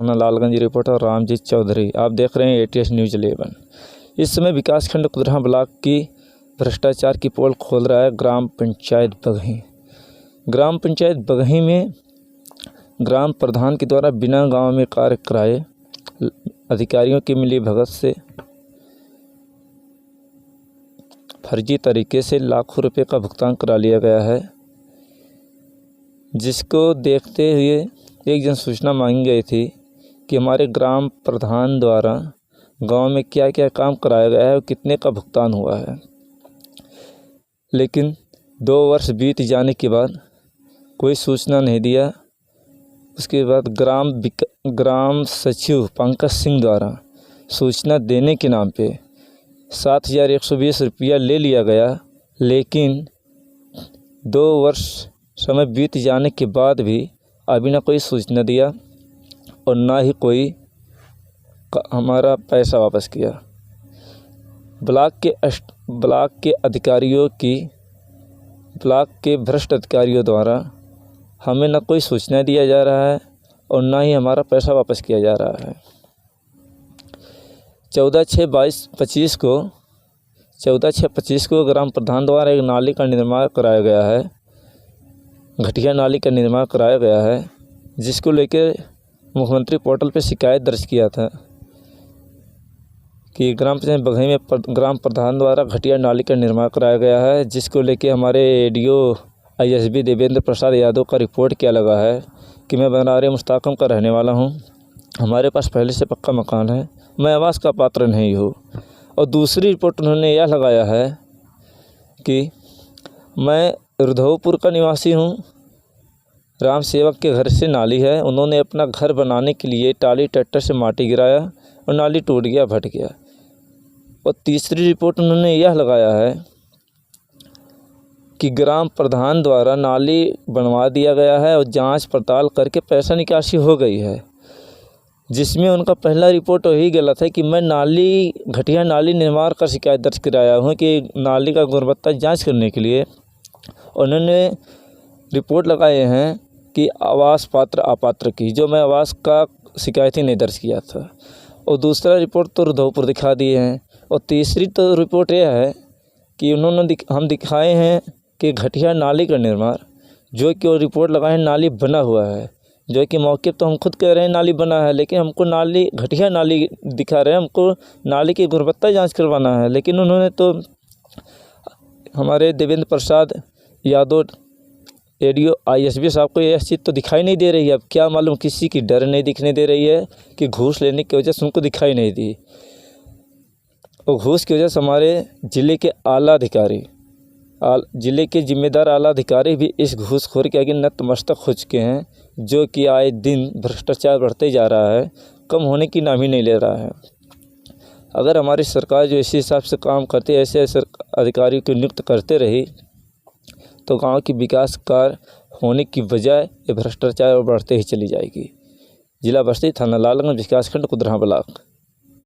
Lalganj reporter Ramjeet Chaudhary. आप देख रहे हैं ATS न्यूज़ 11। इस समय विकासखंड कुदरा ब्लॉक की भ्रष्टाचार की पोल खोल रहा है ग्राम पंचायत बगही। ग्राम पंचायत बगही में ग्राम प्रधान के द्वारा बिना गांव में कार्य कराए अधिकारियों की मिलीभगत से फर्जी तरीके से लाखों रुपए का भुगतान करा लिया गया है, जिसको देखते हुए एक जन सूचना मांगी गई थी कि हमारे ग्राम प्रधान द्वारा गांव में क्या क्या काम कराया गया है और कितने का भुगतान हुआ है। लेकिन 2 वर्ष बीत जाने के बाद कोई सूचना नहीं दिया। उसके बाद ग्राम सचिव पंकज सिंह द्वारा सूचना देने के नाम पे 7,120 रुपया ले लिया गया, लेकिन 2 वर्ष समय बीत जाने के बाद भी अभी ना कोई सूचना दिया और ना ही कोई हमारा पैसा वापस किया। ब्लॉक के भ्रष्ट अधिकारियों द्वारा हमें ना कोई सूचना दिया जा रहा है और ना ही हमारा पैसा वापस किया जा रहा है। 14/6/25 को ग्राम प्रधान द्वारा एक नाली का निर्माण कराया गया है, घटिया नाली का निर्माण कराया गया है, जिसको लेकर मुख्यमंत्री पोर्टल पे शिकायत दर्ज किया था कि ग्राम पंचायत बघई में ग्राम प्रधान द्वारा घटिया नाली का निर्माण कराया गया है, जिसको लेकर हमारे ADO ISB देवेंद्र प्रसाद यादव का रिपोर्ट किया लगा है कि मैं बनारे मुस्ताकम का रहने वाला हूं, हमारे पास पहले से पक्का मकान है, मैं आवास का पात्र नहीं हूँ। और दूसरी रिपोर्ट उन्होंने यह लगाया है कि मैं रुधवपुर का निवासी हूँ, राम सेवक के घर से नाली है, उन्होंने अपना घर बनाने के लिए टाली ट्रैक्टर से माटी गिराया और नाली टूट गया, फट गया। और तीसरी रिपोर्ट उन्होंने यह लगाया है कि ग्राम प्रधान द्वारा नाली बनवा दिया गया है और जांच पड़ताल करके पैसा निकासी हो गई है, जिसमें उनका पहला रिपोर्ट वही गलत है कि मैं घटिया नाली निर्माण का शिकायत दर्ज कराया हूँ कि नाली का गुणवत्ता जांच करने के लिए। उन्होंने रिपोर्ट लगाए हैं कि आवास पात्र अपात्र की, जो मैं आवास का शिकायत ही नहीं दर्ज किया था। और दूसरा रिपोर्ट तो रुधवपुर दिखा दिए हैं। और तीसरी तो रिपोर्ट यह है कि हम दिखाए हैं कि घटिया नाली का निर्माण, जो कि वो रिपोर्ट लगाए हैं नाली बना हुआ है, जो कि मौके तो हम खुद कह रहे हैं नाली बना है, लेकिन हमको घटिया नाली दिखा रहे हैं, हमको नाली की गुणवत्ता जांच करवाना है। लेकिन उन्होंने तो हमारे देवेंद्र प्रसाद यादव ADO ISB साहब को यह चीज़ तो दिखाई नहीं दे रही है। अब क्या मालूम किसी की डर नहीं दिखने दे रही है कि घूस लेने की वजह से उनको दिखाई नहीं दी, और घूस की वजह से हमारे ज़िले के ज़िले के जिम्मेदार आला अधिकारी भी इस घूसखोर के आगे नतमस्तक हो चुके हैं, जो कि आए दिन भ्रष्टाचार बढ़ते जा रहा है, कम होने की नाम ही नहीं ले रहा है। अगर हमारी सरकार जो इसी हिसाब से काम करती है, ऐसे अधिकारियों को नियुक्त करते रही, तो गांव की विकास कार्य होने की बजाय ये भ्रष्टाचार बढ़ते ही चली जाएगी। जिला बस्ती, थाना लालगंज, विकासखंड कुदरा ब्लॉक।